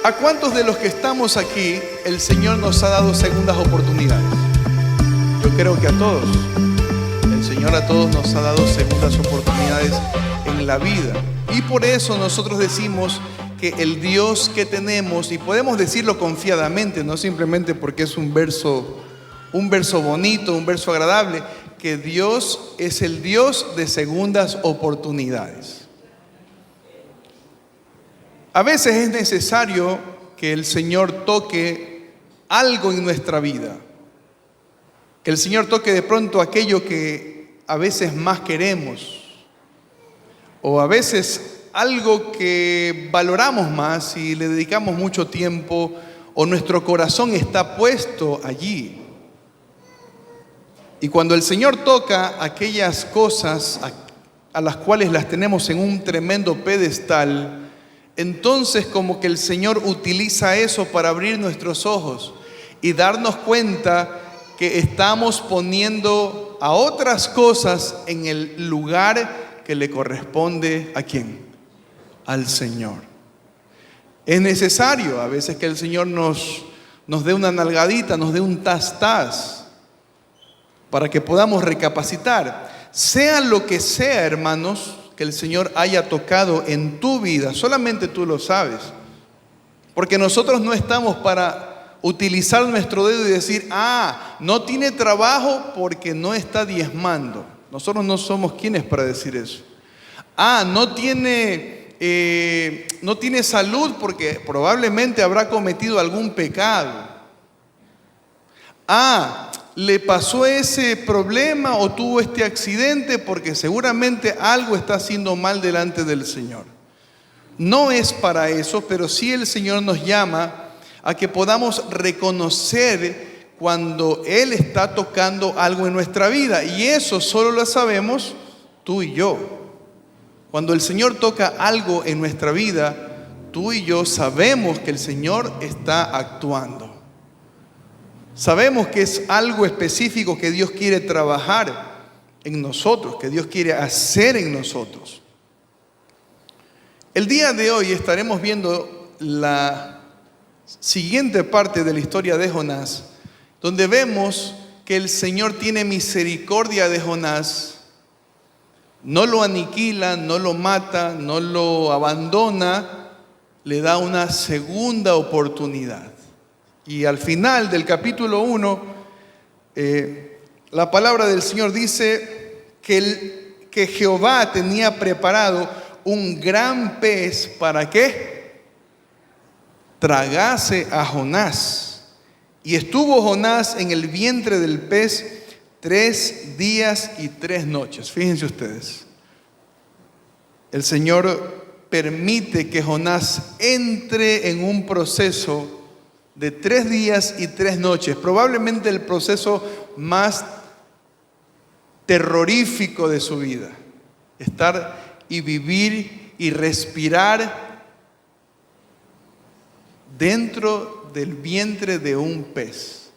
¿A cuántos de los que estamos aquí el Señor nos ha dado segundas oportunidades? Yo creo que a todos. El Señor a todos nos ha dado segundas oportunidades en la vida. Y por eso nosotros decimos que el Dios que tenemos, y podemos decirlo confiadamente, no simplemente porque es un verso bonito, un verso agradable, que Dios es el Dios de segundas oportunidades. A veces es necesario que el Señor toque algo en nuestra vida. Que el Señor toque de pronto aquello que a veces más queremos. O a veces algo que valoramos más y le dedicamos mucho tiempo, o nuestro corazón está puesto allí. Y cuando el Señor toca aquellas cosas a las cuales las tenemos en un tremendo pedestal, entonces como que el Señor utiliza eso para abrir nuestros ojos y darnos cuenta que estamos poniendo a otras cosas en el lugar que le corresponde ¿a quién? Al Señor. Es necesario a veces que el Señor nos dé una nalgadita, nos dé un tas para que podamos recapacitar. Sea lo que sea, hermanos, que el Señor haya tocado en tu vida, solamente tú lo sabes. Porque nosotros no estamos para utilizar nuestro dedo y decir, no tiene trabajo porque no está diezmando. Nosotros no somos quienes para decir eso. No tiene salud porque probablemente habrá cometido algún pecado. Le pasó ese problema o tuvo este accidente porque seguramente algo está haciendo mal delante del Señor. No es para eso, pero sí el Señor nos llama a que podamos reconocer cuando Él está tocando algo en nuestra vida. Y eso solo lo sabemos tú y yo. Cuando el Señor toca algo en nuestra vida, tú y yo sabemos que el Señor está actuando. Sabemos que es algo específico que Dios quiere trabajar en nosotros, que Dios quiere hacer en nosotros. El día de hoy estaremos viendo la siguiente parte de la historia de Jonás, donde vemos que el Señor tiene misericordia de Jonás, no lo aniquila, no lo mata, no lo abandona, le da una segunda oportunidad. Y al final del capítulo 1, la palabra del Señor dice que Jehová tenía preparado un gran pez para que tragase a Jonás. Y estuvo Jonás en el vientre del pez 3 días y 3 noches. Fíjense ustedes. El Señor permite que Jonás entre en un proceso de 3 días y 3 noches, probablemente el proceso más terrorífico de su vida. Estar y vivir y respirar dentro del vientre de un pez.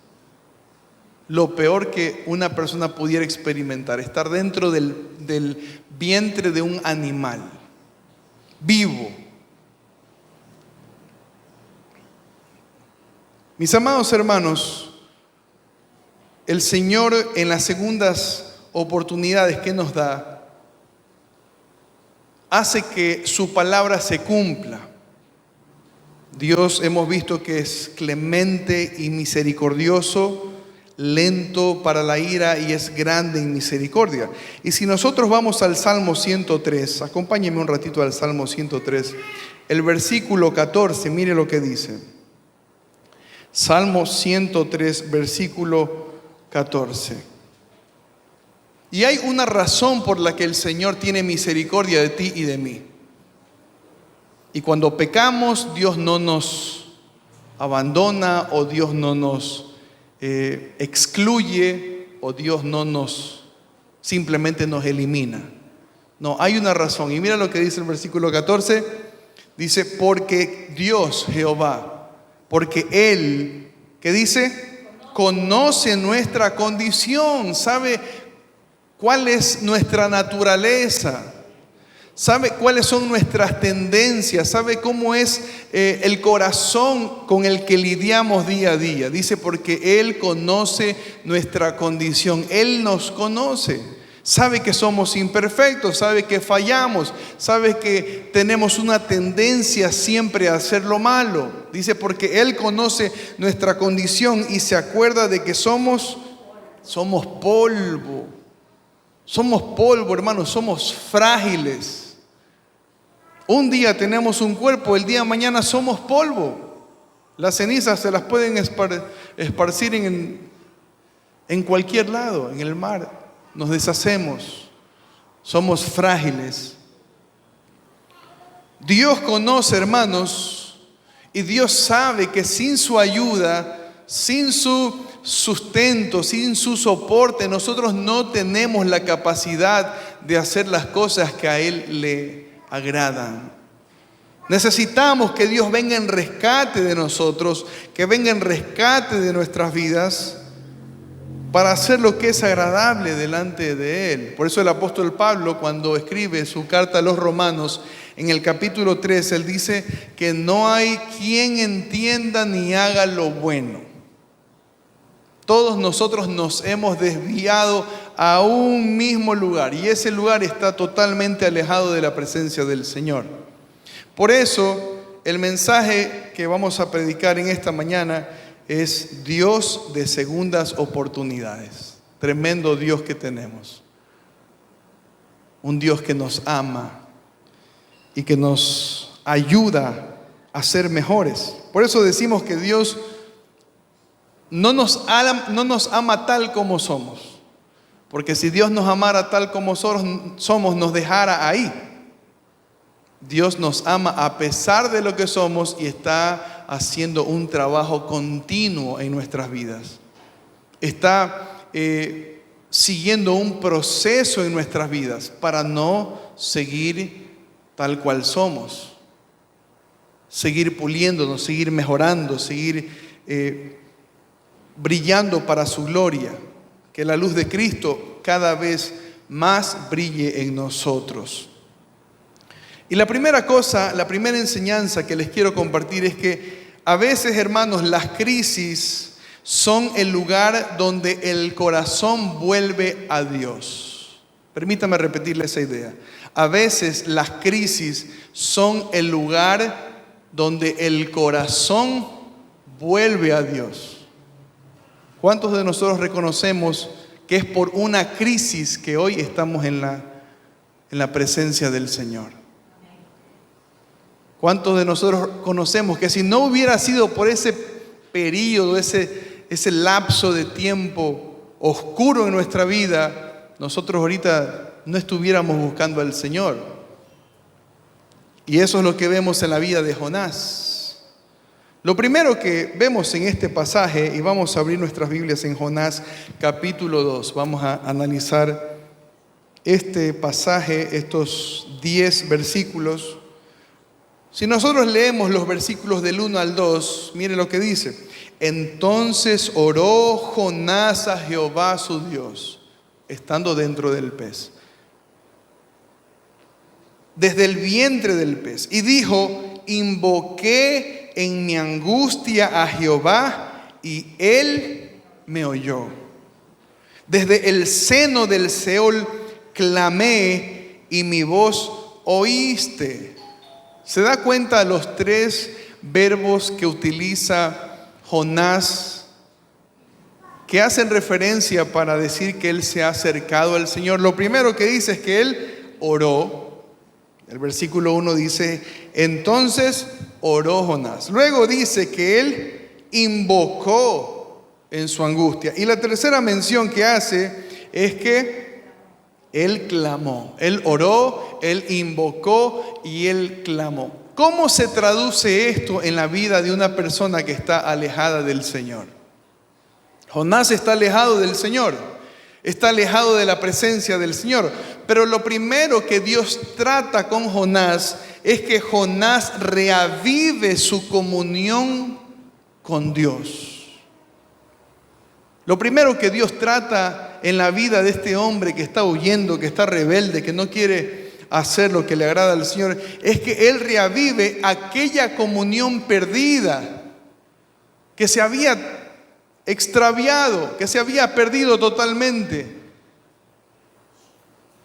Lo peor que una persona pudiera experimentar, estar dentro del vientre de un animal vivo. Mis amados hermanos, el Señor en las segundas oportunidades que nos da, hace que su palabra se cumpla. Dios hemos visto que es clemente y misericordioso, lento para la ira y es grande en misericordia. Y si nosotros vamos al Salmo 103, acompáñenme un ratito al Salmo 103, el versículo 14, mire lo que dice. Salmo 103, versículo 14. Y hay una razón por la que el Señor tiene misericordia de ti y de mí. Y cuando pecamos, Dios no nos abandona, o Dios no nos excluye, o Dios no nos simplemente nos elimina. No, hay una razón. Y mira lo que dice el versículo 14. Dice, porque Dios, Jehová, porque Él, ¿qué dice? Conoce nuestra condición, sabe cuál es nuestra naturaleza, sabe cuáles son nuestras tendencias, sabe cómo es el corazón con el que lidiamos día a día. Dice, porque Él conoce nuestra condición, Él nos conoce. Sabe que somos imperfectos, sabe que fallamos, sabe que tenemos una tendencia siempre a hacer lo malo. Dice, porque Él conoce nuestra condición y se acuerda de que somos polvo. Somos polvo, hermanos, somos frágiles. Un día tenemos un cuerpo, el día de mañana somos polvo. Las cenizas se las pueden esparcir en cualquier lado, en el mar. Nos deshacemos. Somos frágiles. Dios conoce, hermanos, y Dios sabe que sin su ayuda, sin su sustento, sin su soporte, nosotros no tenemos la capacidad de hacer las cosas que a Él le agradan. Necesitamos que Dios venga en rescate de nosotros, que venga en rescate de nuestras vidas para hacer lo que es agradable delante de Él. Por eso el apóstol Pablo, cuando escribe su carta a los Romanos, en el capítulo 3, él dice que no hay quien entienda ni haga lo bueno. Todos nosotros nos hemos desviado a un mismo lugar y ese lugar está totalmente alejado de la presencia del Señor. Por eso, el mensaje que vamos a predicar en esta mañana es Dios de segundas oportunidades. Tremendo Dios que tenemos. Un Dios que nos ama y que nos ayuda a ser mejores. Por eso decimos que Dios no nos ama tal como somos. Porque si Dios nos amara tal como somos, nos dejara ahí. Dios nos ama a pesar de lo que somos y está haciendo un trabajo continuo en nuestras vidas. Está siguiendo un proceso en nuestras vidas para no seguir tal cual somos. Seguir puliéndonos, seguir mejorando, seguir brillando para su gloria. Que la luz de Cristo cada vez más brille en nosotros. Y la primera cosa, la primera enseñanza que les quiero compartir es que a veces, hermanos, las crisis son el lugar donde el corazón vuelve a Dios. Permítame repetirle esa idea. A veces las crisis son el lugar donde el corazón vuelve a Dios. ¿Cuántos de nosotros reconocemos que es por una crisis que hoy estamos en la presencia del Señor? ¿Cuántos de nosotros conocemos que si no hubiera sido por ese periodo, ese lapso de tiempo oscuro en nuestra vida, nosotros ahorita no estuviéramos buscando al Señor? Y eso es lo que vemos en la vida de Jonás. Lo primero que vemos en este pasaje, y vamos a abrir nuestras Biblias en Jonás capítulo 2, vamos a analizar este pasaje, estos 10 versículos. Si nosotros leemos los versículos del 1 al 2, miren lo que dice. Entonces oró Jonás a Jehová su Dios, estando dentro del pez, desde el vientre del pez, y dijo, invoqué en mi angustia a Jehová, y él me oyó. Desde el seno del Seol clamé, y mi voz oíste. ¿Se da cuenta los 3 verbos que utiliza Jonás que hacen referencia para decir que él se ha acercado al Señor? Lo primero que dice es que él oró. El versículo 1 dice, entonces oró Jonás. Luego dice que él invocó en su angustia. Y la tercera mención que hace es que él clamó. Él oró, él invocó y él clamó. ¿Cómo se traduce esto en la vida de una persona que está alejada del Señor? Jonás está alejado del Señor, está alejado de la presencia del Señor. Pero lo primero que Dios trata con Jonás es que Jonás reavive su comunión con Dios. Lo primero que Dios trata en la vida de este hombre que está huyendo, que está rebelde, que no quiere hacer lo que le agrada al Señor, es que Él reavive aquella comunión perdida que se había extraviado, que se había perdido totalmente.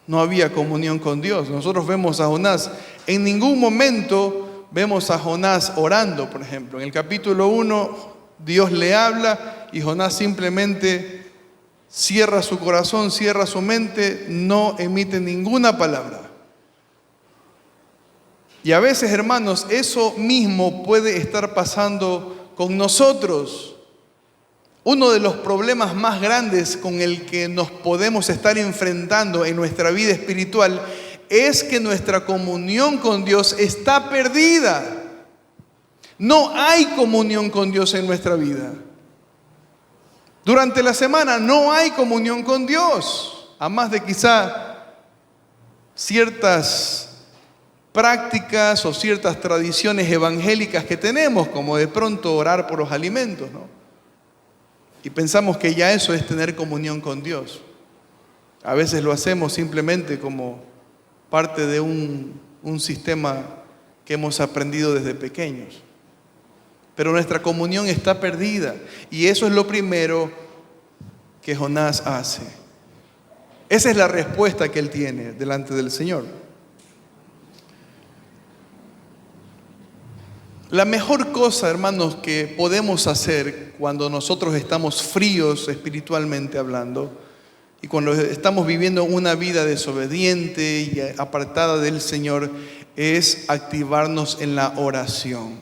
No había comunión con Dios. Nosotros vemos a Jonás, en ningún momento vemos a Jonás orando, por ejemplo. En el capítulo 1, Dios le habla y Jonás simplemente cierra su corazón, cierra su mente, no emite ninguna palabra. Y a veces, hermanos, eso mismo puede estar pasando con nosotros. Uno de los problemas más grandes con el que nos podemos estar enfrentando en nuestra vida espiritual es que nuestra comunión con Dios está perdida. No hay comunión con Dios en nuestra vida. Durante la semana no hay comunión con Dios, a más de quizá ciertas prácticas o ciertas tradiciones evangélicas que tenemos, como de pronto orar por los alimentos, ¿no? Y pensamos que ya eso es tener comunión con Dios. A veces lo hacemos simplemente como parte de un sistema que hemos aprendido desde pequeños. Pero nuestra comunión está perdida. Y eso es lo primero que Jonás hace. Esa es la respuesta que él tiene delante del Señor. La mejor cosa, hermanos, que podemos hacer cuando nosotros estamos fríos espiritualmente hablando y cuando estamos viviendo una vida desobediente y apartada del Señor es activarnos en la oración.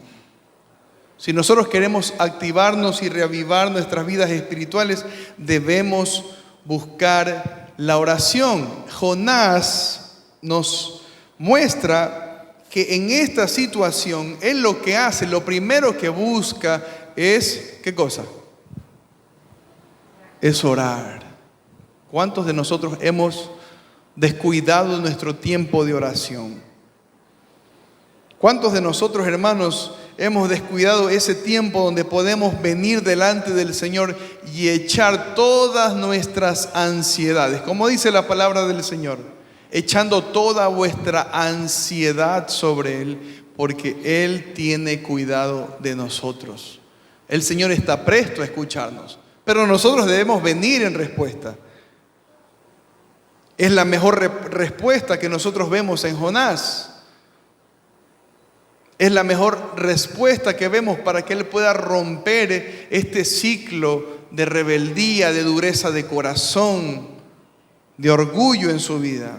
Si nosotros queremos activarnos y reavivar nuestras vidas espirituales, debemos buscar la oración. Jonás nos muestra que en esta situación, él lo que hace, lo primero que busca es, ¿qué cosa? Es orar. ¿Cuántos de nosotros hemos descuidado nuestro tiempo de oración? ¿Cuántos de nosotros, hermanos, hemos descuidado ese tiempo donde podemos venir delante del Señor y echar todas nuestras ansiedades? Como dice la palabra del Señor, echando toda vuestra ansiedad sobre Él, porque Él tiene cuidado de nosotros. El Señor está presto a escucharnos, pero nosotros debemos venir en respuesta. Es la mejor respuesta que nosotros vemos en Jonás. Es la mejor respuesta que vemos para que Él pueda romper este ciclo de rebeldía, de dureza de corazón, de orgullo en su vida.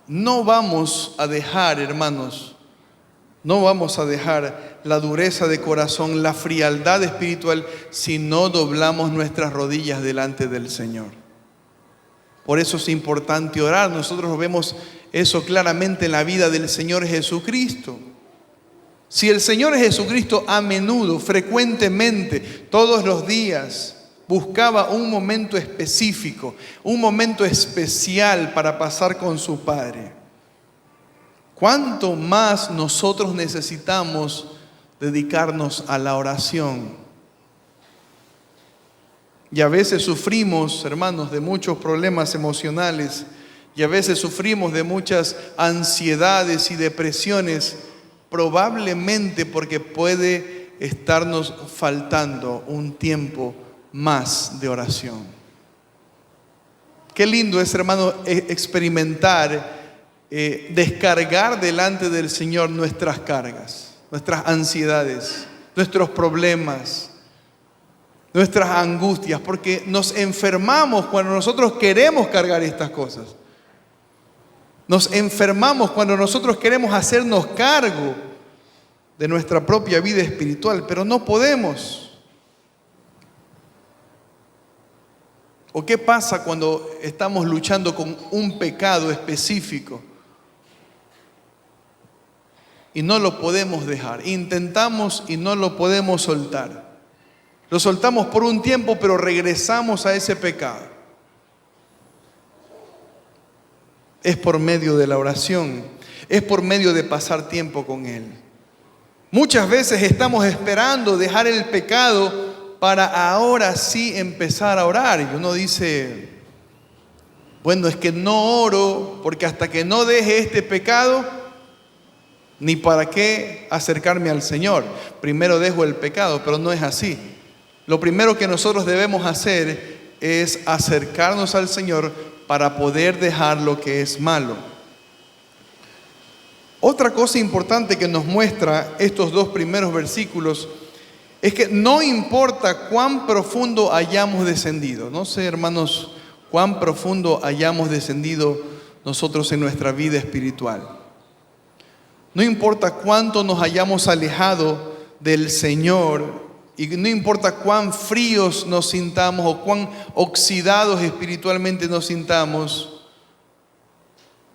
No vamos a dejar, hermanos, no vamos a dejar la dureza de corazón, la frialdad espiritual, si no doblamos nuestras rodillas delante del Señor. Por eso es importante orar. Nosotros vemos eso claramente en la vida del Señor Jesucristo. Si el Señor Jesucristo a menudo, frecuentemente, todos los días, buscaba un momento específico, un momento especial para pasar con su Padre, ¿cuánto más nosotros necesitamos dedicarnos a la oración? Y a veces sufrimos, hermanos, de muchos problemas emocionales, y a veces sufrimos de muchas ansiedades y depresiones, probablemente porque puede estarnos faltando un tiempo más de oración. Qué lindo es, hermano, experimentar, descargar delante del Señor nuestras cargas, nuestras ansiedades, nuestros problemas, nuestras angustias, porque nos enfermamos cuando nosotros queremos cargar estas cosas. Nos enfermamos cuando nosotros queremos hacernos cargo de nuestra propia vida espiritual, pero no podemos. ¿O qué pasa cuando estamos luchando con un pecado específico y no lo podemos dejar? Intentamos y no lo podemos soltar. Lo soltamos por un tiempo, pero regresamos a ese pecado. Es por medio de la oración, es por medio de pasar tiempo con Él. Muchas veces estamos esperando dejar el pecado para ahora sí empezar a orar. Y uno dice, Bueno, es que no oro porque hasta que no deje este pecado, ni para qué acercarme al Señor. Primero dejo el pecado, pero no es así. Lo primero que nosotros debemos hacer es acercarnos al Señor para poder dejar lo que es malo. Otra cosa importante que nos muestra estos dos primeros versículos es que no importa cuán profundo hayamos descendido. No sé, hermanos, cuán profundo hayamos descendido nosotros en nuestra vida espiritual. No importa cuánto nos hayamos alejado del Señor y no importa cuán fríos nos sintamos o cuán oxidados espiritualmente nos sintamos,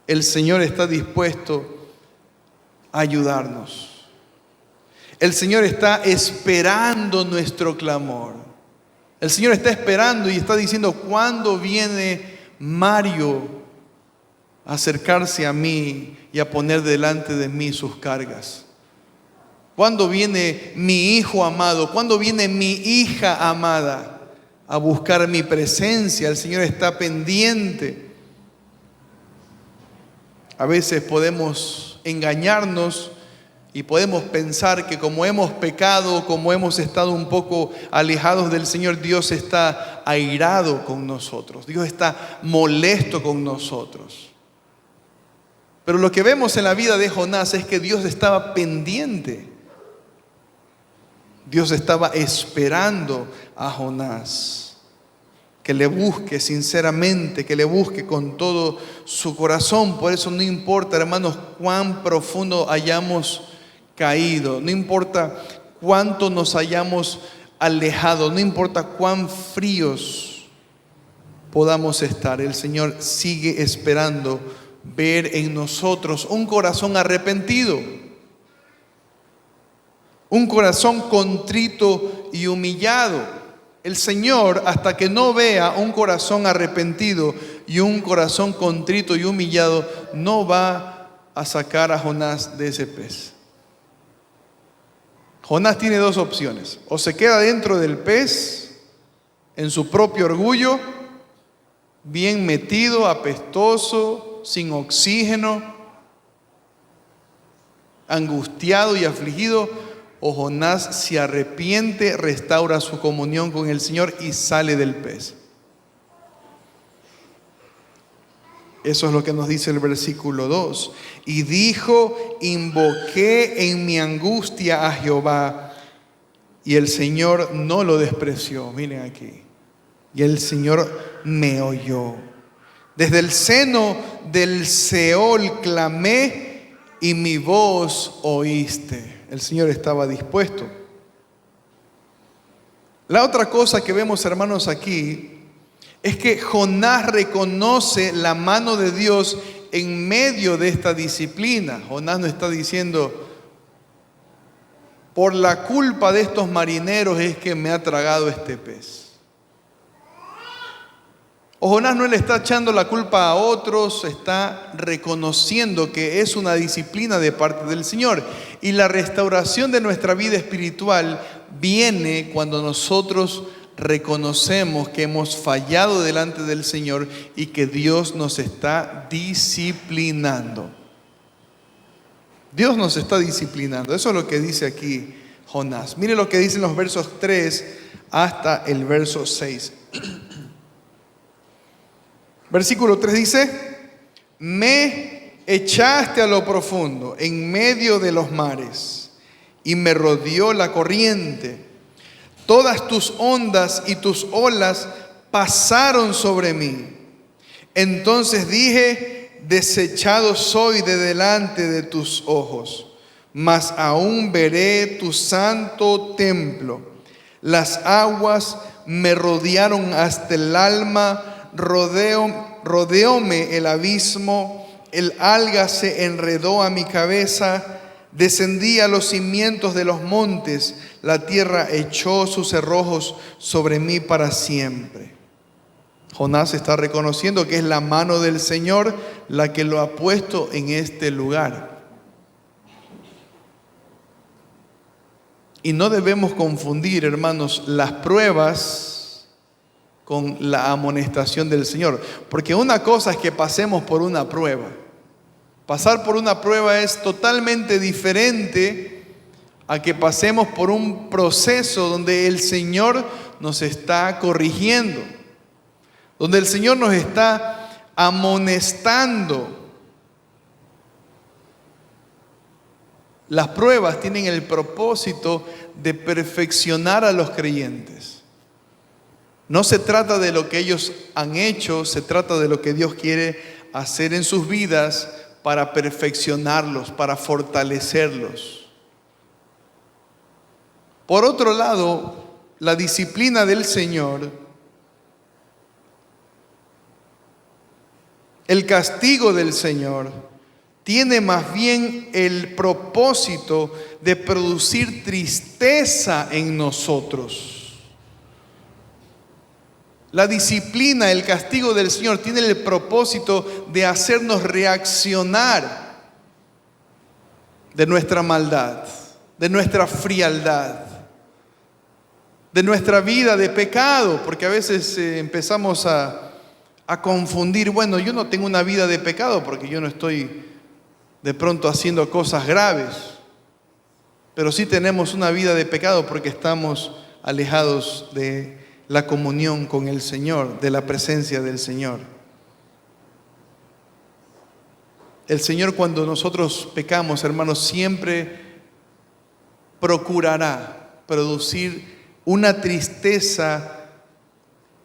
el Señor está dispuesto a ayudarnos. El Señor está esperando nuestro clamor. El Señor está esperando y está diciendo: ¿cuándo viene Mario a acercarse a mí y a poner delante de mí sus cargas? ¿Cuándo viene mi hijo amado? ¿Cuándo viene mi hija amada a buscar mi presencia? El Señor está pendiente. A veces podemos engañarnos y podemos pensar que como hemos pecado, como hemos estado un poco alejados del Señor, Dios está airado con nosotros. Dios está molesto con nosotros. Pero lo que vemos en la vida de Jonás es que Dios estaba pendiente. Dios estaba esperando a Jonás, que le busque sinceramente, que le busque con todo su corazón. Por eso no importa, hermanos, cuán profundo hayamos caído, no importa cuánto nos hayamos alejado, no importa cuán fríos podamos estar, el Señor sigue esperando ver en nosotros un corazón arrepentido, un corazón contrito y humillado. El Señor, hasta que no vea un corazón arrepentido y un corazón contrito y humillado, no va a sacar a Jonás de ese pez. Jonás tiene dos opciones: o se queda dentro del pez en su propio orgullo, bien metido, apestoso, sin oxígeno, angustiado y afligido, o Jonás se arrepiente, restaura su comunión con el Señor y sale del pez. Eso es lo que nos dice el versículo 2. Y dijo: invoqué en mi angustia a Jehová, y el Señor no lo despreció. Miren aquí. Y el Señor me oyó. Desde el seno del Seol clamé, y mi voz oíste. El Señor estaba dispuesto. La otra cosa que vemos, hermanos, aquí es que Jonás reconoce la mano de Dios en medio de esta disciplina. Jonás no está diciendo: por la culpa de estos marineros es que me ha tragado este pez. O Jonás no le está echando la culpa a otros, está reconociendo que es una disciplina de parte del Señor. Y la restauración de nuestra vida espiritual viene cuando nosotros reconocemos que hemos fallado delante del Señor y que Dios nos está disciplinando. Dios nos está disciplinando. Eso es lo que dice aquí Jonás. Mire lo que dicen los versos 3 hasta el verso 6. Versículo 3 dice: me echaste a lo profundo, en medio de los mares, y me rodeó la corriente. Todas tus ondas y tus olas pasaron sobre mí. Entonces dije: desechado soy de delante de tus ojos, mas aún veré tu santo templo. Las aguas me rodearon hasta el alma, rodeóme el abismo, el alga se enredó a mi cabeza, descendí a los cimientos de los montes, la tierra echó sus cerrojos sobre mí para siempre. Jonás está reconociendo que es la mano del Señor la que lo ha puesto en este lugar. Y no debemos confundir, hermanos, las pruebas con la amonestación del Señor. Porque una cosa es que pasemos por una prueba. Pasar por una prueba es totalmente diferente a que pasemos por un proceso donde el Señor nos está corrigiendo, donde el Señor nos está amonestando. Las pruebas tienen el propósito de perfeccionar a los creyentes. No se trata de lo que ellos han hecho, se trata de lo que Dios quiere hacer en sus vidas para perfeccionarlos, para fortalecerlos. Por otro lado, la disciplina del Señor, el castigo del Señor, tiene más bien el propósito de producir tristeza en nosotros. La disciplina, el castigo del Señor tiene el propósito de hacernos reaccionar de nuestra maldad, de nuestra frialdad, de nuestra vida de pecado, porque a veces empezamos a confundir, bueno, yo no tengo una vida de pecado porque yo no estoy de pronto haciendo cosas graves, pero sí tenemos una vida de pecado porque estamos alejados de la comunión con el Señor, de la presencia del Señor. El Señor, cuando nosotros pecamos, hermanos, siempre procurará producir una tristeza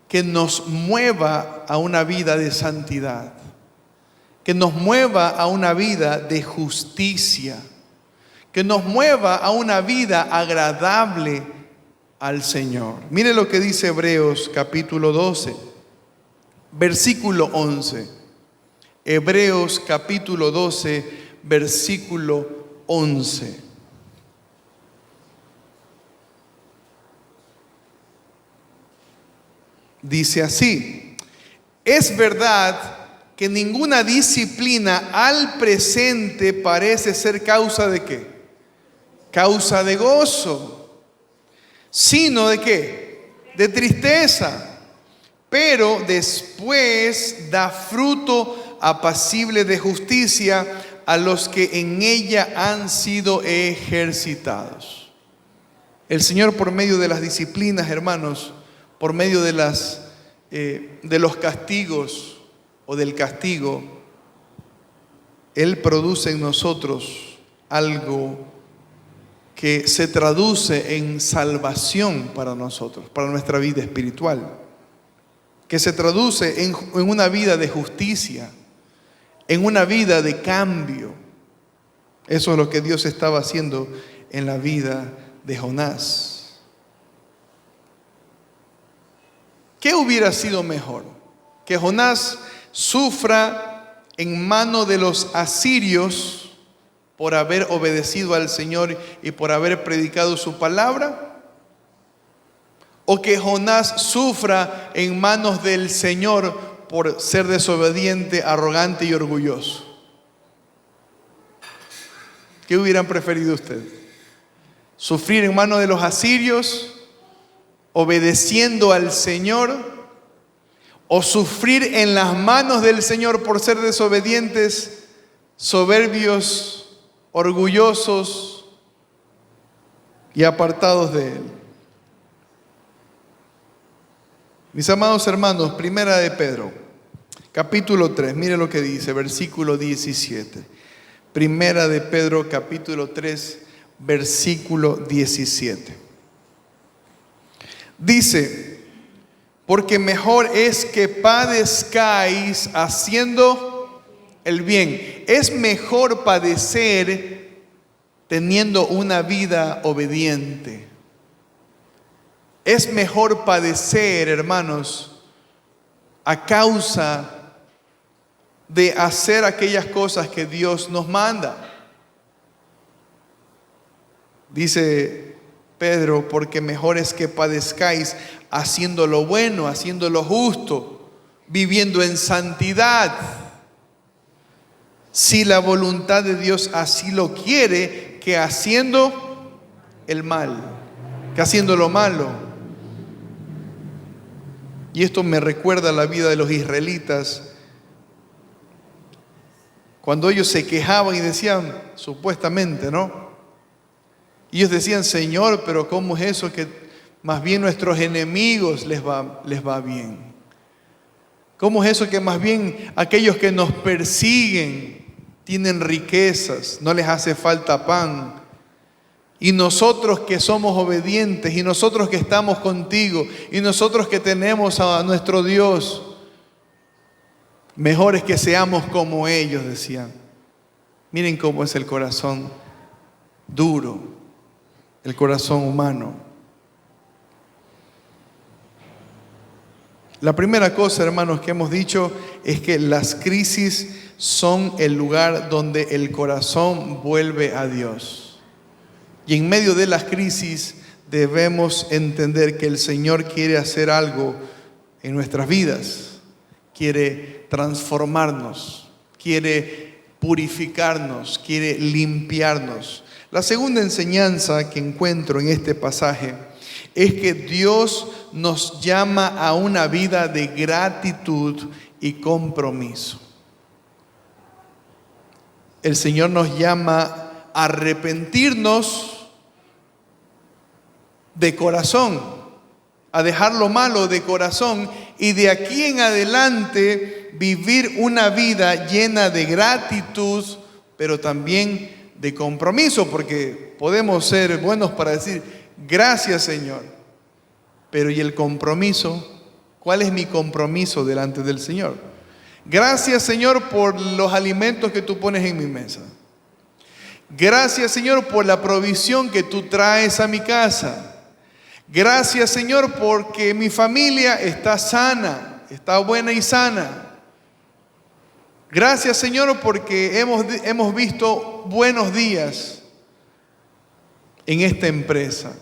que nos mueva a una vida de santidad, que nos mueva a una vida de justicia, que nos mueva a una vida agradable al Señor. Mire lo que dice Hebreos capítulo 12, versículo 11. Hebreos capítulo 12, versículo 11. Dice así: es verdad que ninguna disciplina al presente parece ser causa de ¿qué? Causa de gozo, sino de ¿qué? De tristeza, pero después da fruto apacible de justicia a los que en ella han sido ejercitados. El Señor, por medio de las disciplinas, hermanos, por medio de los castigos o del castigo, Él produce en nosotros algo que se traduce en salvación para nosotros, para nuestra vida espiritual, que se traduce en una vida de justicia, en una vida de cambio. Eso es lo que Dios estaba haciendo en la vida de Jonás. ¿Qué hubiera sido mejor? ¿Que Jonás sufra en mano de los asirios por haber obedecido al Señor y por haber predicado su palabra? ¿O que Jonás sufra en manos del Señor por ser desobediente, arrogante y orgulloso? ¿Qué hubieran preferido ustedes? ¿Sufrir en manos de los asirios, obedeciendo al Señor? ¿O sufrir en las manos del Señor por ser desobedientes, soberbios, orgullosos y apartados de Él? Mis amados hermanos, primera de Pedro, capítulo 3, mire lo que dice, versículo 17. Primera de Pedro, capítulo 3, versículo 17. Dice: porque mejor es que padezcáis haciendo el bien. Es mejor padecer teniendo una vida obediente. Es mejor padecer, hermanos, a causa de hacer aquellas cosas que Dios nos manda. Dice Pedro: porque mejor es que padezcáis haciendo lo bueno, haciendo lo justo, viviendo en santidad, si la voluntad de Dios así lo quiere, que haciendo el mal, que haciendo lo malo. Y esto me recuerda a la vida de los israelitas, cuando ellos se quejaban y decían, supuestamente, ¿no? Ellos decían, Señor, pero ¿cómo es eso que más bien nuestros enemigos les va bien? ¿Cómo es eso que más bien aquellos que nos persiguen tienen riquezas, no les hace falta pan? Y nosotros que somos obedientes, y nosotros que estamos contigo, y nosotros que tenemos a nuestro Dios, mejor es que seamos como ellos, decían. Miren cómo es el corazón duro, el corazón humano. La primera cosa, hermanos, que hemos dicho es que las crisis son el lugar donde el corazón vuelve a Dios. Y en medio de las crisis debemos entender que el Señor quiere hacer algo en nuestras vidas. Quiere transformarnos, quiere purificarnos, quiere limpiarnos. La segunda enseñanza que encuentro en este pasaje es que Dios nos llama a una vida de gratitud y compromiso. El Señor nos llama a arrepentirnos de corazón, a dejar lo malo de corazón y de aquí en adelante vivir una vida llena de gratitud, pero también de compromiso, porque podemos ser buenos para decir, gracias Señor, pero ¿y el compromiso? ¿Cuál es mi compromiso delante del Señor? Gracias Señor por los alimentos que tú pones en mi mesa. Gracias Señor por la provisión que tú traes a mi casa. Gracias Señor porque mi familia está sana, está buena y sana. Gracias Señor porque hemos visto buenos días en esta empresa.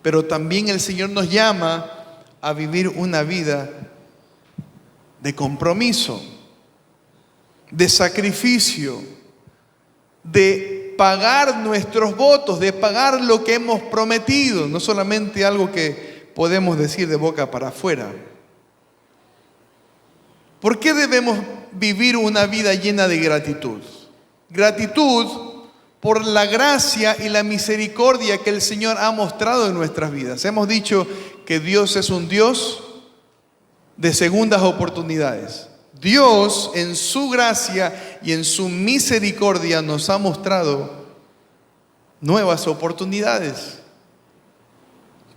Pero también el Señor nos llama a vivir una vida de compromiso, de sacrificio, de pagar nuestros votos, de pagar lo que hemos prometido, no solamente algo que podemos decir de boca para afuera. ¿Por qué debemos vivir una vida llena de gratitud? Gratitud por la gracia y la misericordia que el Señor ha mostrado en nuestras vidas. Hemos dicho que Dios es un Dios de segundas oportunidades. Dios en su gracia y en su misericordia nos ha mostrado nuevas oportunidades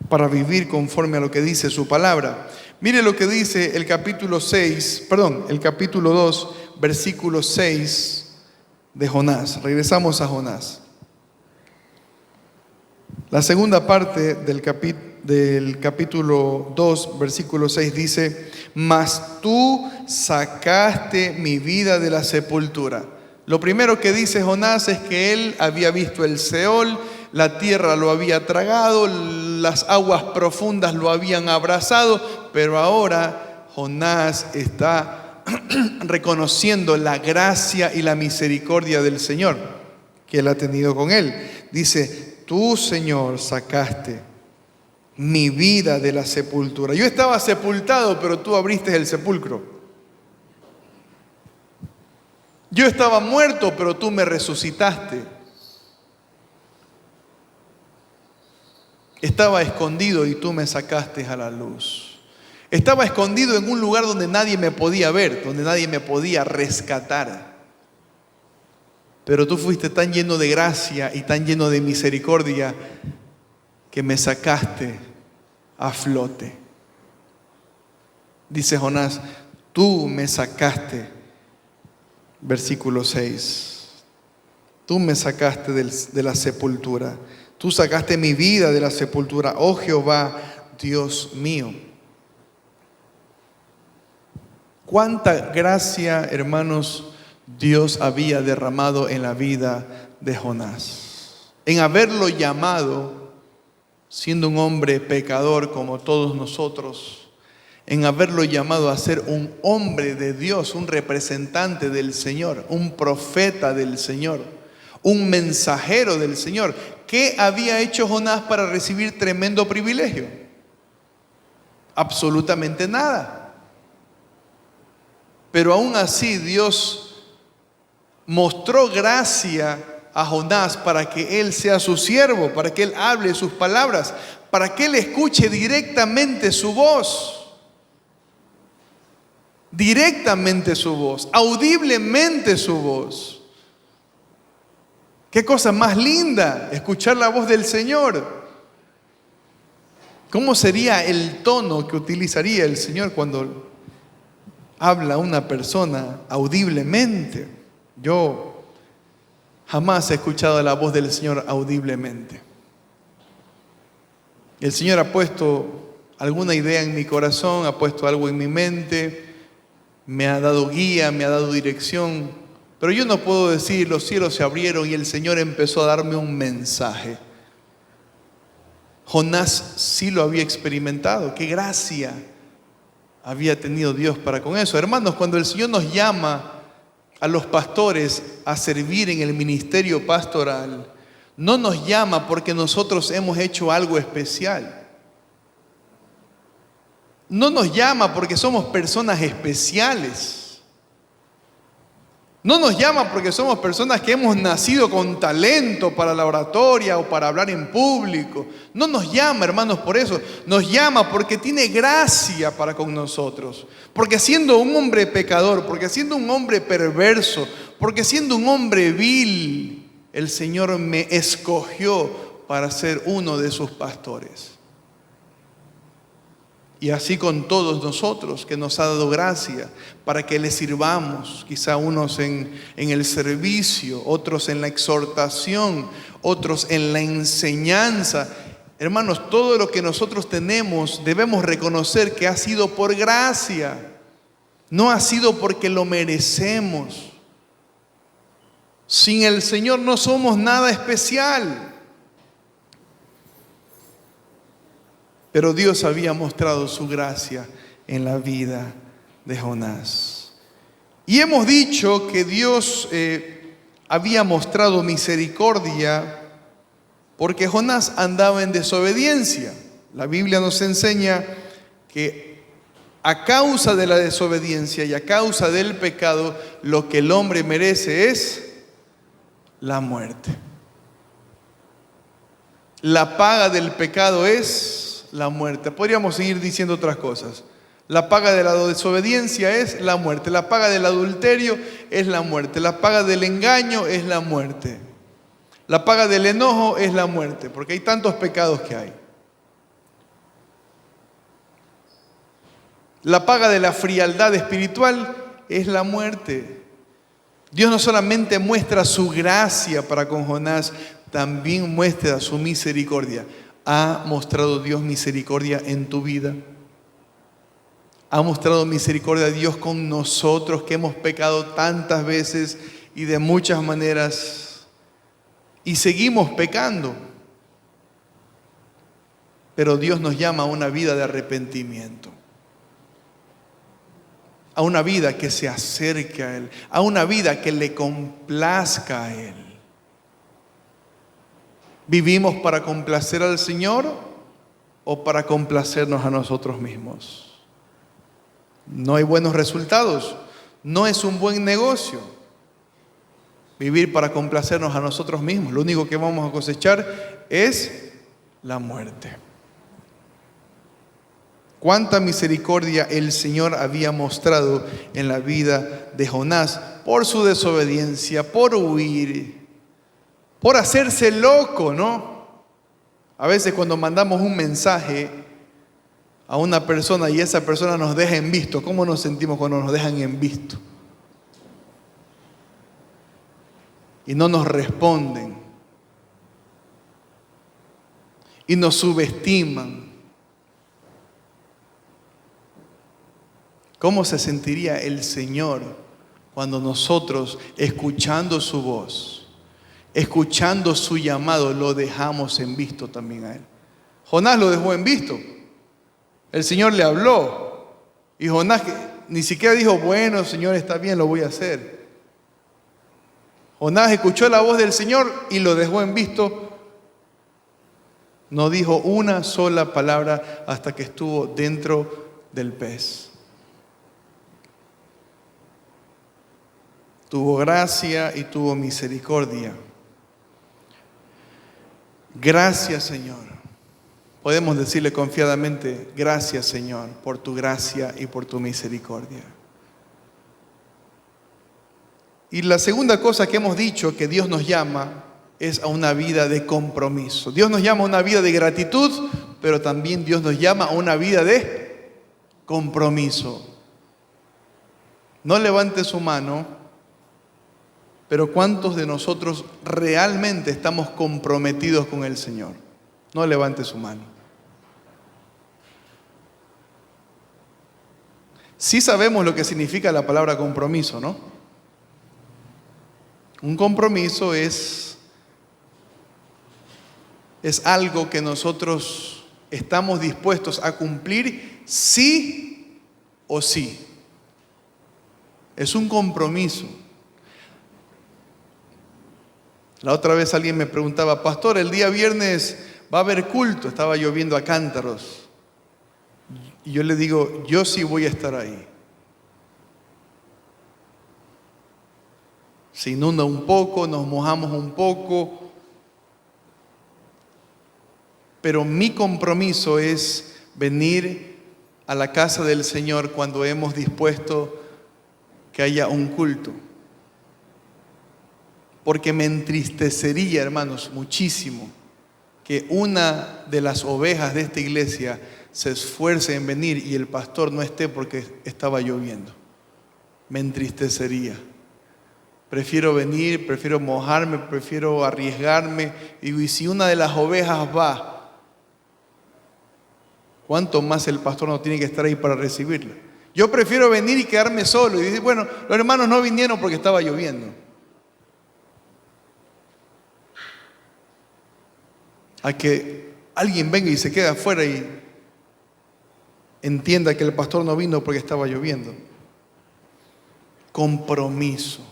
para vivir conforme a lo que dice su palabra. Mire lo que dice el capítulo 2, versículo 6 de Jonás. Regresamos a Jonás. La segunda parte del capítulo 2, versículo 6 dice, mas tú sacaste mi vida de la sepultura. Lo primero que dice Jonás es que él había visto el Seol, la tierra lo había tragado, las aguas profundas lo habían abrazado, pero ahora Jonás está reconociendo la gracia y la misericordia del Señor que él ha tenido con él. Dice, tú Señor sacaste mi vida de la sepultura. Yo estaba sepultado, pero tú abriste el sepulcro. Yo estaba muerto, pero tú me resucitaste. Estaba escondido y tú me sacaste a la luz. Estaba escondido en un lugar donde nadie me podía ver, donde nadie me podía rescatar. Pero tú fuiste tan lleno de gracia y tan lleno de misericordia que me sacaste a flote. Dice Jonás, tú me sacaste, versículo 6, tú me sacaste de la sepultura. Tú sacaste mi vida de la sepultura, oh Jehová, Dios mío. Cuánta gracia, hermanos, Dios había derramado en la vida de Jonás. En haberlo llamado, siendo un hombre pecador como todos nosotros, en haberlo llamado a ser un hombre de Dios, un representante del Señor, un profeta del Señor, un mensajero del Señor. ¿Qué había hecho Jonás para recibir tremendo privilegio? absolutamente nada. Pero aún así Dios mostró gracia a Jonás para que él sea su siervo, para que él hable sus palabras, para que él escuche directamente su voz. Directamente su voz, audiblemente su voz. Qué cosa más linda escuchar la voz del Señor. ¿Cómo sería el tono que utilizaría el Señor cuando habla a una persona audiblemente? Yo jamás he escuchado la voz del Señor audiblemente. El Señor ha puesto alguna idea en mi corazón, ha puesto algo en mi mente, me ha dado guía, me ha dado dirección, pero yo no puedo decir, los cielos se abrieron y el Señor empezó a darme un mensaje. Jonás sí lo había experimentado. Qué gracia había tenido Dios para con eso. Hermanos, cuando el Señor nos llama a los pastores a servir en el ministerio pastoral, no nos llama porque nosotros hemos hecho algo especial. No nos llama porque somos personas especiales. No nos llama porque somos personas que hemos nacido con talento para la oratoria o para hablar en público. No nos llama, hermanos, por eso. Nos llama porque tiene gracia para con nosotros. Porque siendo un hombre pecador, porque siendo un hombre perverso, porque siendo un hombre vil, el Señor me escogió para ser uno de sus pastores. Y así con todos nosotros, que nos ha dado gracia para que le sirvamos, quizá unos en el servicio, otros en la exhortación, otros en la enseñanza. Hermanos, todo lo que nosotros tenemos debemos reconocer que ha sido por gracia, no ha sido porque lo merecemos. Sin el Señor no somos nada especial. Pero Dios había mostrado su gracia en la vida de Jonás. Y hemos dicho que Dios había mostrado misericordia porque Jonás andaba en desobediencia. La Biblia nos enseña que a causa de la desobediencia y a causa del pecado, lo que el hombre merece es la muerte. La paga del pecado es la muerte. Podríamos seguir diciendo otras cosas. La paga de la desobediencia es la muerte. La paga del adulterio es la muerte. La paga del engaño es la muerte. La paga del enojo es la muerte, porque hay tantos pecados que hay. La paga de la frialdad espiritual es la muerte. Dios no solamente muestra su gracia para con Jonás, también muestra su misericordia. ¿Ha mostrado Dios misericordia en tu vida? ¿Ha mostrado misericordia Dios con nosotros que hemos pecado tantas veces y de muchas maneras y seguimos pecando? Pero Dios nos llama a una vida de arrepentimiento, a una vida que se acerque a Él, a una vida que le complazca a Él. ¿Vivimos para complacer al Señor o para complacernos a nosotros mismos? No hay buenos resultados, no es un buen negocio vivir para complacernos a nosotros mismos. Lo único que vamos a cosechar es la muerte. Cuánta misericordia el Señor había mostrado en la vida de Jonás por su desobediencia, por huir, por hacerse loco, ¿no? A veces cuando mandamos un mensaje a una persona y esa persona nos deja en visto, ¿cómo nos sentimos cuando nos dejan en visto? Y no nos responden. Y nos subestiman. ¿Cómo se sentiría el Señor cuando nosotros, escuchando su voz, escuchando su llamado, lo dejamos en visto también a Él? Jonás lo dejó en visto. El Señor le habló. Y Jonás ni siquiera dijo, bueno, Señor, está bien, lo voy a hacer. Jonás escuchó la voz del Señor y lo dejó en visto No dijo una sola palabra hasta que estuvo dentro del pez. Tuvo gracia y tuvo misericordia. Gracias, Señor. Podemos decirle confiadamente, gracias, Señor, por tu gracia y por tu misericordia. Y la segunda cosa que hemos dicho que Dios nos llama es a una vida de compromiso. Dios nos llama a una vida de gratitud, pero también Dios nos llama a una vida de compromiso. No levante su mano, pero ¿cuántos de nosotros realmente estamos comprometidos con el Señor? No levante su mano. Sí sabemos lo que significa la palabra compromiso, ¿no? Un compromiso es algo que nosotros estamos dispuestos a cumplir sí o sí. Es un compromiso. La otra vez alguien me preguntaba, pastor, el día viernes va a haber culto. Estaba lloviendo a cántaros. Y yo le digo, yo sí voy a estar ahí. Se inunda un poco, nos mojamos un poco. Pero mi compromiso es venir a la casa del Señor cuando hemos dispuesto que haya un culto. Porque me entristecería, hermanos, muchísimo que una de las ovejas de esta iglesia se esfuerce en venir y el pastor no esté porque estaba lloviendo. Me entristecería. Prefiero venir, prefiero mojarme, prefiero arriesgarme. Y si una de las ovejas va, ¿cuánto más el pastor no tiene que estar ahí para recibirla? Yo prefiero venir y quedarme solo y decir, bueno, los hermanos no vinieron porque estaba lloviendo. A que alguien venga y se quede afuera y entienda que el pastor no vino porque estaba lloviendo. Compromiso.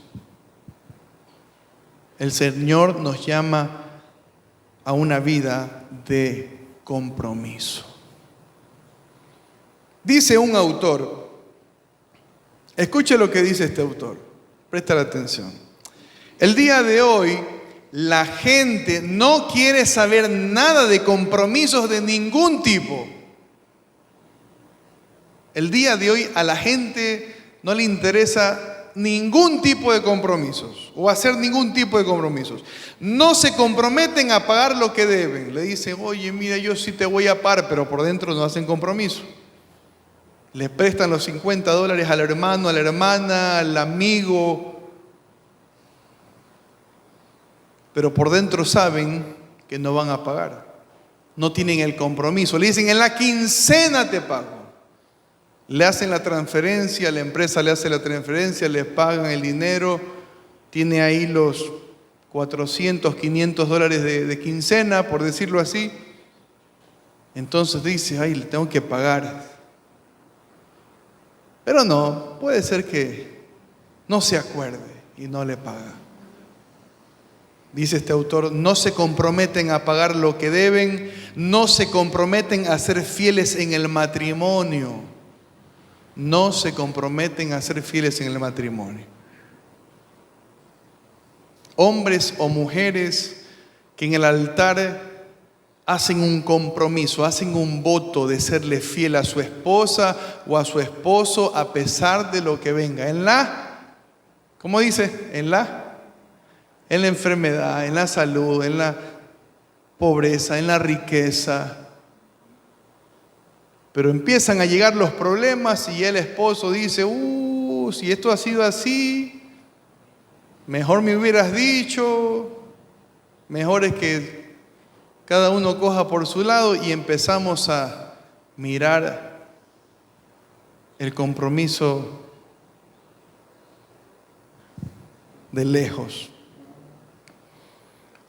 El Señor nos llama a una vida de compromiso. Dice un autor, escuche lo que dice este autor, presta la atención. El día de hoy, la gente no quiere saber nada de compromisos de ningún tipo. El día de hoy a la gente no le interesa ningún tipo de compromisos o hacer ningún tipo de compromisos. No se comprometen a pagar lo que deben. Le dicen, oye, mira, yo sí te voy a pagar, pero por dentro no hacen compromiso. Le prestan los $50 al hermano, a la hermana, al amigo, pero por dentro saben que no van a pagar. No tienen el compromiso. Le dicen, en la quincena te pago. Le hacen la transferencia, la empresa le hace la transferencia, les pagan el dinero, tiene ahí los $400, $500 de quincena, por decirlo así. Entonces dice, ay, le tengo que pagar. Pero no, puede ser que no se acuerde y no le paga. Dice este autor, no se comprometen a pagar lo que deben, no se comprometen a ser fieles en el matrimonio. No se comprometen a ser fieles en el matrimonio. Hombres o mujeres que en el altar hacen un compromiso, hacen un voto de serle fiel a su esposa o a su esposo a pesar de lo que venga. ¿Cómo dice? En la enfermedad, en la salud, en la pobreza, en la riqueza. Pero empiezan a llegar los problemas y el esposo dice, si esto ha sido así, mejor me hubieras dicho, mejor es que cada uno coja por su lado y empezamos a mirar el compromiso de lejos.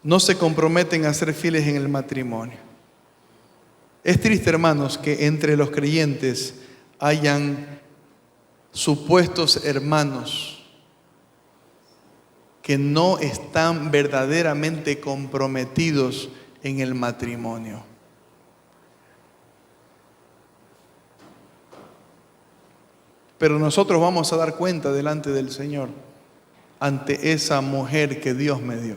No se comprometen a ser fieles en el matrimonio. Es triste, hermanos, que entre los creyentes hayan supuestos hermanos que no están verdaderamente comprometidos en el matrimonio. Pero nosotros vamos a dar cuenta delante del Señor ante esa mujer que Dios me dio,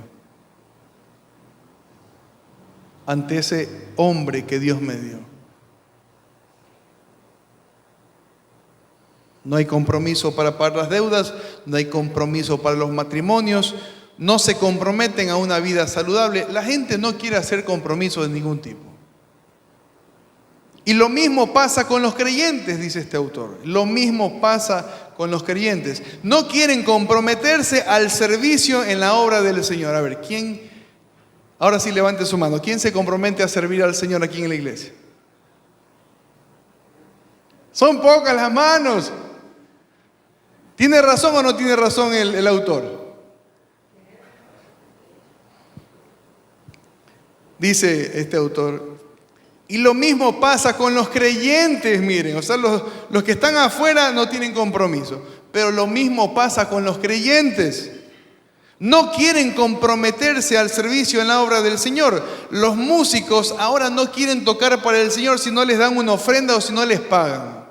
ante ese hombre que Dios me dio. No hay compromiso para pagar las deudas, no hay compromiso para los matrimonios, no se comprometen a una vida saludable. La gente no quiere hacer compromiso de ningún tipo. Y lo mismo pasa con los creyentes, dice este autor. Lo mismo pasa con los creyentes. No quieren comprometerse al servicio en la obra del Señor. A ver, ¿quién? Ahora sí levante su mano. ¿Quién se compromete a servir al Señor aquí en la iglesia? Son pocas las manos. ¿Tiene razón o no tiene razón el autor? Dice este autor, y lo mismo pasa con los creyentes, miren, o sea, los que están afuera no tienen compromiso, pero lo mismo pasa con los creyentes. No quieren comprometerse al servicio en la obra del Señor. Los músicos ahora no quieren tocar para el Señor si no les dan una ofrenda o si no les pagan.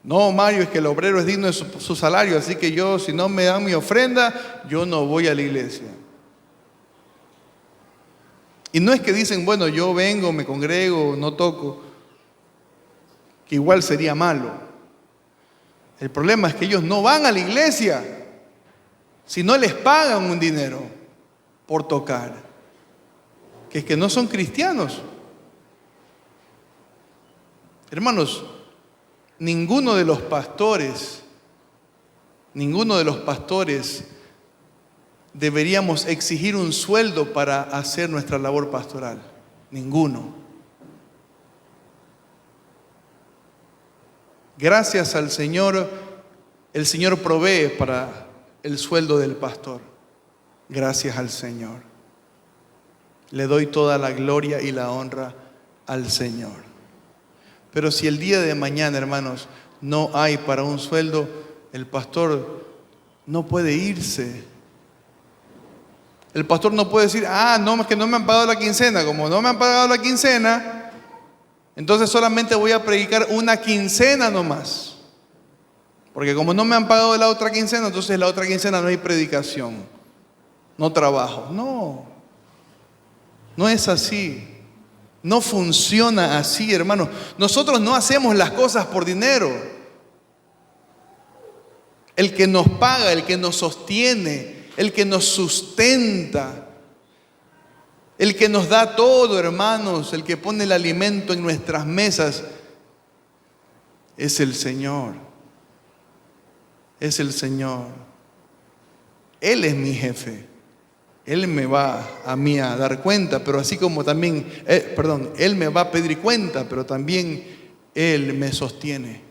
No, Mario, es que el obrero es digno de su salario, así que yo, si no me dan mi ofrenda, yo no voy a la iglesia. Y no es que dicen, bueno, yo vengo, me congrego, no toco, que igual sería malo. El problema es que ellos no van a la iglesia si no les pagan un dinero por tocar, que es que no son cristianos. Hermanos, ninguno de los pastores deberíamos exigir un sueldo para hacer nuestra labor pastoral. Ninguno. Gracias al Señor, el Señor provee para el sueldo del pastor. Gracias al Señor. Le doy toda la gloria y la honra al Señor. Pero si el día de mañana, hermanos, no hay para un sueldo, el pastor no puede irse. El pastor no puede decir, no, es que no me han pagado la quincena. Como no me han pagado la quincena, entonces solamente voy a predicar una quincena nomás. Porque como no me han pagado la otra quincena, entonces la otra quincena no hay predicación, no trabajo. No es así. No funciona así, hermano. Nosotros no hacemos las cosas por dinero. El que nos paga, el que nos sostiene, el que nos sustenta, el que nos da todo, hermanos, el que pone el alimento en nuestras mesas, es el Señor. Es el Señor. Él es mi jefe. Él me va a mí a dar cuenta, pero así como también, Él me va a pedir cuenta, pero también Él me sostiene.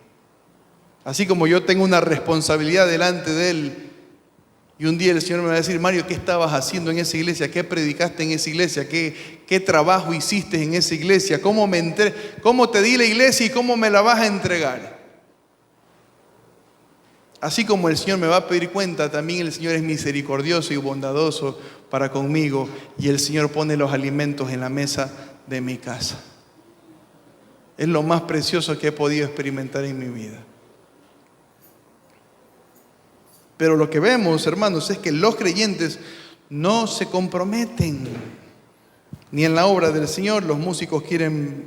Así como yo tengo una responsabilidad delante de Él, y un día el Señor me va a decir, Mario, ¿qué estabas haciendo en esa iglesia? ¿Qué predicaste en esa iglesia? ¿Qué trabajo hiciste en esa iglesia? ¿Cómo te di la iglesia y cómo me la vas a entregar? Así como el Señor me va a pedir cuenta, también el Señor es misericordioso y bondadoso para conmigo, y el Señor pone los alimentos en la mesa de mi casa. Es lo más precioso que he podido experimentar en mi vida. Pero lo que vemos, hermanos, es que los creyentes no se comprometen ni en la obra del Señor. Los músicos quieren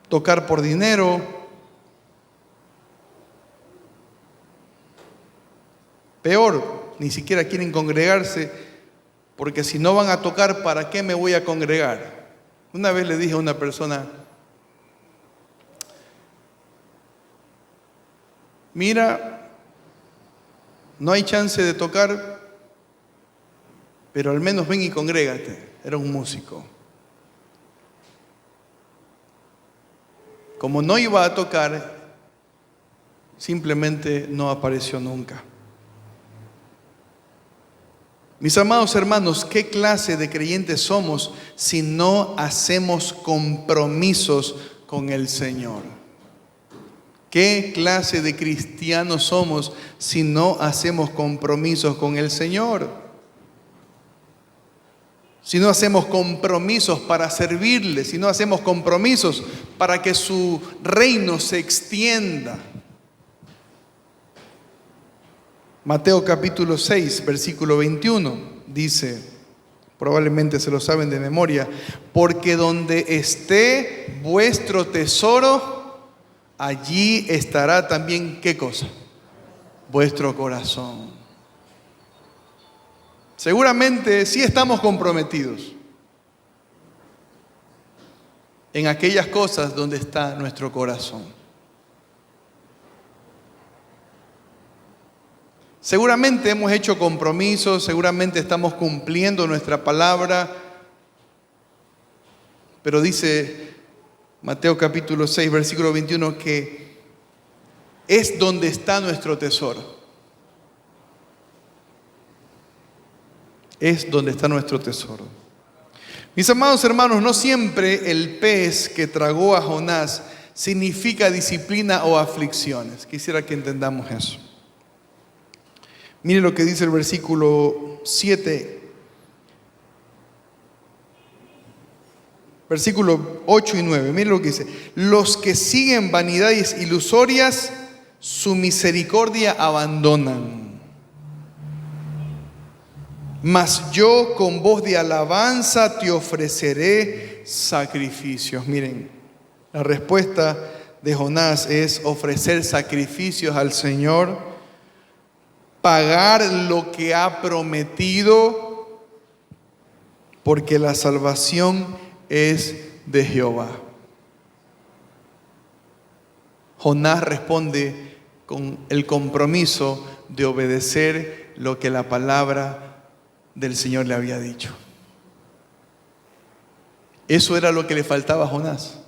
tocar por dinero. Peor, ni siquiera quieren congregarse, porque si no van a tocar, ¿para qué me voy a congregar? Una vez le dije a una persona, mira, no hay chance de tocar, pero al menos ven y congrégate. Era un músico. Como no iba a tocar, simplemente no apareció nunca. Mis amados hermanos, ¿qué clase de creyentes somos si no hacemos compromisos con el Señor? ¿Qué clase de cristianos somos si no hacemos compromisos con el Señor? Si no hacemos compromisos para servirle, si no hacemos compromisos para que su reino se extienda. Mateo capítulo 6, versículo 21, dice, probablemente se lo saben de memoria, porque donde esté vuestro tesoro, allí estará también, ¿qué cosa? Vuestro corazón. Seguramente sí estamos comprometidos en aquellas cosas donde está nuestro corazón. Seguramente hemos hecho compromisos, seguramente estamos cumpliendo nuestra palabra, pero dice Mateo capítulo 6, versículo 21, que es donde está nuestro tesoro. Es donde está nuestro tesoro. Mis amados hermanos, no siempre el pez que tragó a Jonás significa disciplina o aflicciones. Quisiera que entendamos eso. Mire lo que dice el versículo 7, versículo 8 y 9. Mire lo que dice. Los que siguen vanidades ilusorias, su misericordia abandonan. Mas yo con voz de alabanza te ofreceré sacrificios. Miren, la respuesta de Jonás es ofrecer sacrificios al Señor, pagar lo que ha prometido, porque la salvación es de Jehová. Jonás responde con el compromiso de obedecer lo que la palabra del Señor le había dicho. Eso era lo que le faltaba a Jonás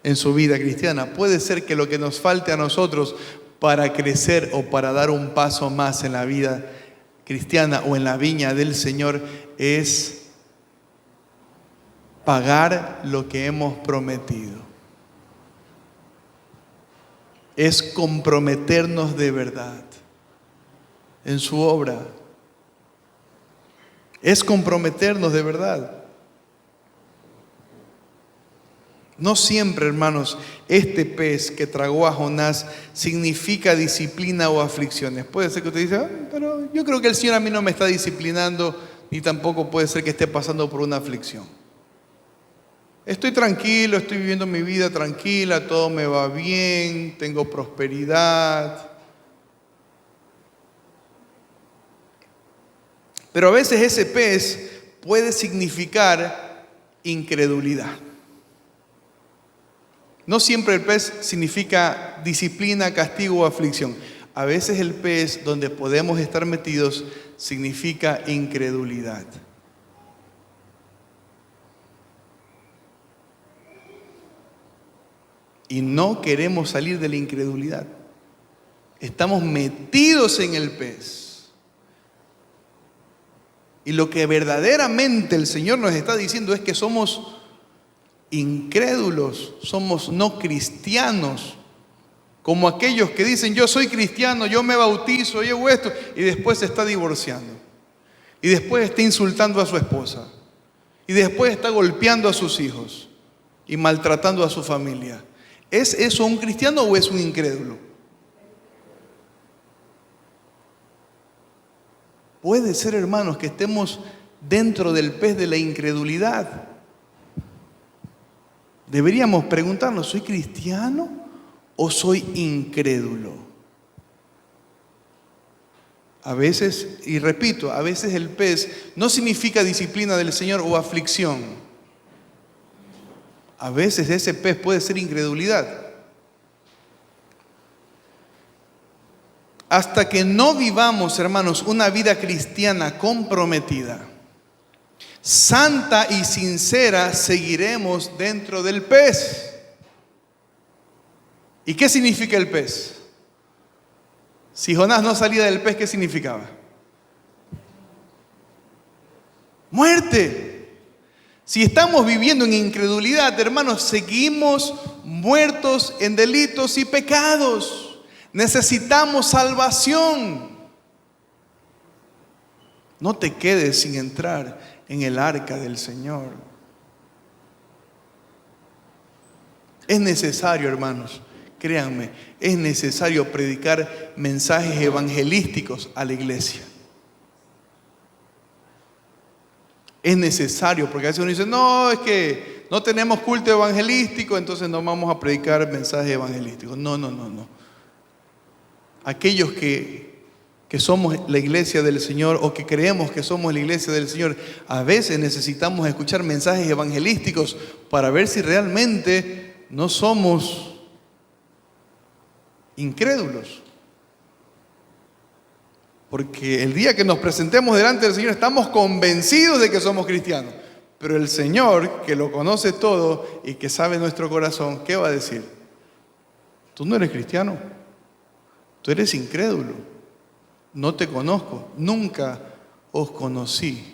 en su vida cristiana. Puede ser que lo que nos falte a nosotros para crecer o para dar un paso más en la vida cristiana o en la viña del Señor es pagar lo que hemos prometido. Es comprometernos de verdad en su obra. Es comprometernos de verdad. No siempre, hermanos, este pez que tragó a Jonás significa disciplina o aflicciones. Puede ser que usted diga, pero yo creo que el Señor a mí no me está disciplinando, ni tampoco puede ser que esté pasando por una aflicción. Estoy tranquilo, estoy viviendo mi vida tranquila, todo me va bien, tengo prosperidad. Pero a veces ese pez puede significar incredulidad. No siempre el pez significa disciplina, castigo o aflicción. A veces el pez donde podemos estar metidos significa incredulidad. Y no queremos salir de la incredulidad. Estamos metidos en el pez. Y lo que verdaderamente el Señor nos está diciendo es que somos incrédulos, somos no cristianos, como aquellos que dicen yo soy cristiano, yo me bautizo, yo hago esto, y después se está divorciando, y después está insultando a su esposa, y después está golpeando a sus hijos y maltratando a su familia. ¿Es eso un cristiano o es un incrédulo? Puede ser, hermanos, que estemos dentro del pez de la incredulidad. Deberíamos preguntarnos, ¿soy cristiano o soy incrédulo? A veces, y repito, a veces el pez no significa disciplina del Señor o aflicción. A veces ese pez puede ser incredulidad. Hasta que no vivamos, hermanos, una vida cristiana comprometida, santa y sincera, seguiremos dentro del pez. ¿Y qué significa el pez? Si Jonás no salía del pez, ¿qué significaba? Muerte. Si estamos viviendo en incredulidad, hermanos, seguimos muertos en delitos y pecados. Necesitamos salvación. No te quedes sin entrar en el arca del Señor. Es necesario, hermanos, Créanme, es necesario predicar mensajes evangelísticos a la iglesia. Es necesario, porque a veces uno dice, no, es que no tenemos culto evangelístico, entonces no vamos a predicar mensajes evangelísticos. No. Aquellos que somos la iglesia del Señor o que creemos que somos la iglesia del Señor, a veces necesitamos escuchar mensajes evangelísticos para ver si realmente no somos incrédulos. Porque el día que nos presentemos delante del Señor estamos convencidos de que somos cristianos. Pero el Señor, que lo conoce todo y que sabe nuestro corazón, ¿qué va a decir? Tú no eres cristiano, tú eres incrédulo, no te conozco, nunca os conocí.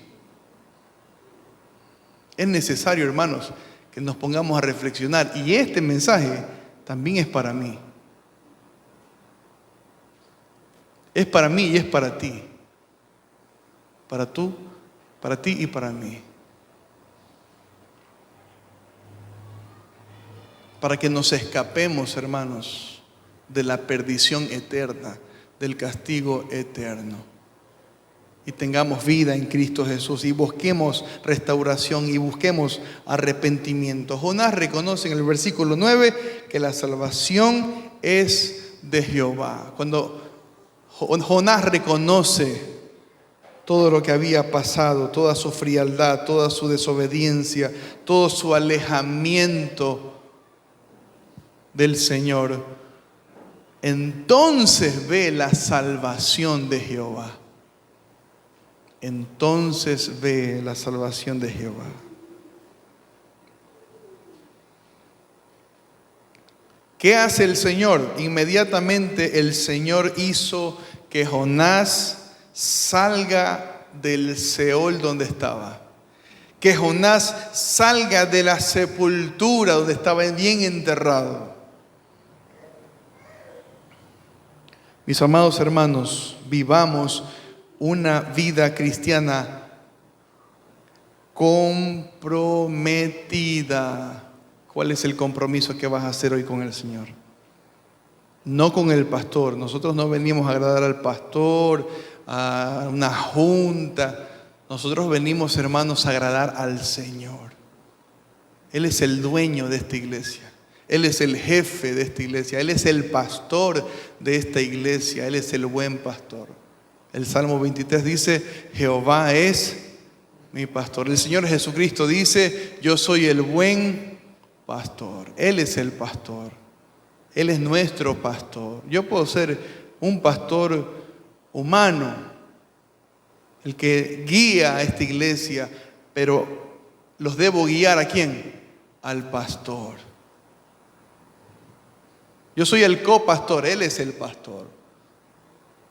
Es necesario, hermanos, que nos pongamos a reflexionar. Y este mensaje también es para mí. Es para mí y es para ti. Para ti y para mí. Para que nos escapemos, hermanos, de la perdición eterna, del castigo eterno. Y tengamos vida en Cristo Jesús y busquemos restauración y busquemos arrepentimiento. Jonás reconoce en el versículo 9 que la salvación es de Jehová. Cuando Jonás reconoce todo lo que había pasado, toda su frialdad, toda su desobediencia, todo su alejamiento del Señor, entonces ve la salvación de Jehová. Entonces ve la salvación de Jehová. ¿Qué hace el Señor? Inmediatamente el Señor hizo que Jonás salga del Seol donde estaba. Que Jonás salga de la sepultura donde estaba bien enterrado. Mis amados hermanos, vivamos una vida cristiana comprometida. ¿Cuál es el compromiso que vas a hacer hoy con el Señor? No con el pastor. Nosotros no venimos a agradar al pastor, a una junta. Nosotros venimos, hermanos, a agradar al Señor. Él es el dueño de esta iglesia. Él es el jefe de esta iglesia. Él es el pastor de esta iglesia. Él es el buen pastor. El Salmo 23 dice, Jehová es mi pastor. El Señor Jesucristo dice, yo soy el buen pastor. Él es el pastor. Él es nuestro pastor. Yo puedo ser un pastor humano, el que guía a esta iglesia, pero los debo guiar ¿a quién? Al pastor. Yo soy el copastor, Él es el pastor.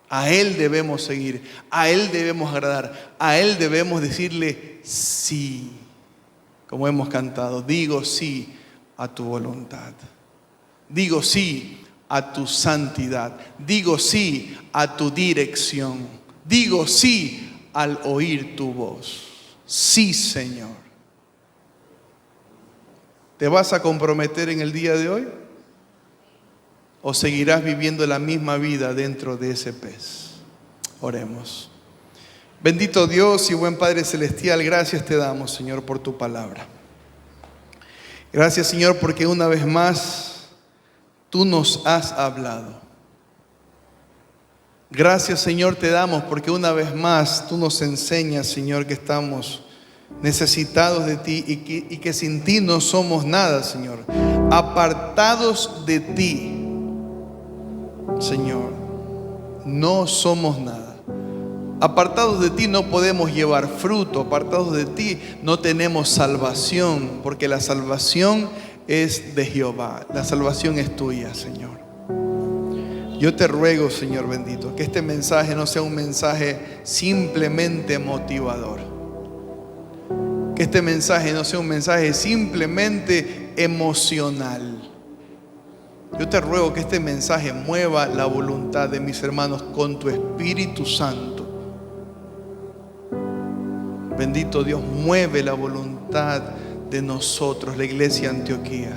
A Él debemos seguir, a Él debemos agradar, a Él debemos decirle sí. Como hemos cantado, digo sí a tu voluntad. Digo sí a tu santidad. Digo sí a tu dirección. Digo sí al oír tu voz. Sí, Señor. ¿Te vas a comprometer en el día de hoy? ¿O seguirás viviendo la misma vida dentro de ese pez? Oremos. Bendito Dios y buen Padre Celestial, gracias te damos, Señor, por tu palabra. Gracias, Señor, porque una vez más tú nos has hablado. Gracias, Señor, te damos porque una vez más tú nos enseñas, Señor, que estamos necesitados de ti y que sin ti no somos nada, Señor. Apartados de ti, Señor, no somos nada. Apartados de ti no podemos llevar fruto. Apartados de ti no tenemos salvación, porque la salvación es de Jehová. La salvación es tuya, Señor. Yo te ruego, Señor bendito, que este mensaje no sea un mensaje simplemente motivador. Que este mensaje no sea un mensaje simplemente emocional. Yo te ruego que este mensaje mueva la voluntad de mis hermanos con tu Espíritu Santo. Bendito Dios, mueve la voluntad de nosotros, la iglesia Antioquía.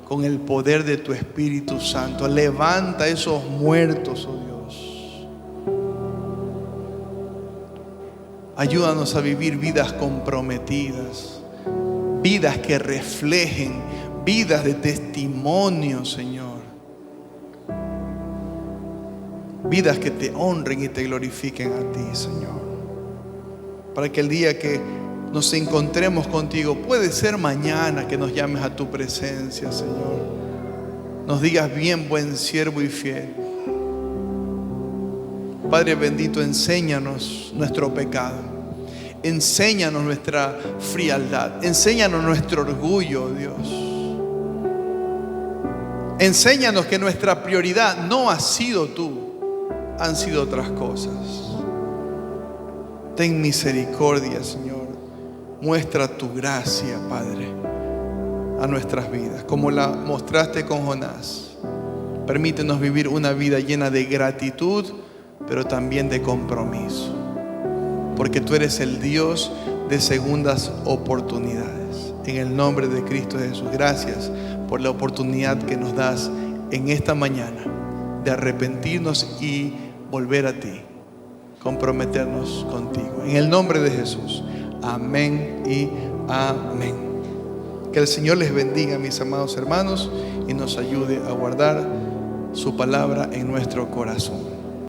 con el poder de tu Espíritu Santo. Levanta esos muertos, oh Dios. Ayúdanos a vivir vidas comprometidas, vidas que reflejen, vidas de testimonio, Señor. Vidas que te honren y te glorifiquen a ti, Señor. Para que el día que nos encontremos contigo, puede ser mañana, que nos llames a tu presencia, Señor. Nos digas: bien, buen siervo y fiel. Padre bendito, enséñanos nuestro pecado. Enséñanos nuestra frialdad. Enséñanos nuestro orgullo, Dios. Enséñanos que nuestra prioridad no ha sido tú, han sido otras cosas. Ten misericordia, Señor. Muestra tu gracia, Padre, a nuestras vidas, como la mostraste con Jonás. Permítenos vivir una vida llena de gratitud, pero también de compromiso, porque tú eres el Dios de segundas oportunidades. En el nombre de Cristo Jesús, gracias por la oportunidad que nos das en esta mañana de arrepentirnos y volver a ti, comprometernos contigo. En el nombre de Jesús, amén y amén. Que el Señor les bendiga, mis amados hermanos, y nos ayude a guardar su palabra en nuestro corazón.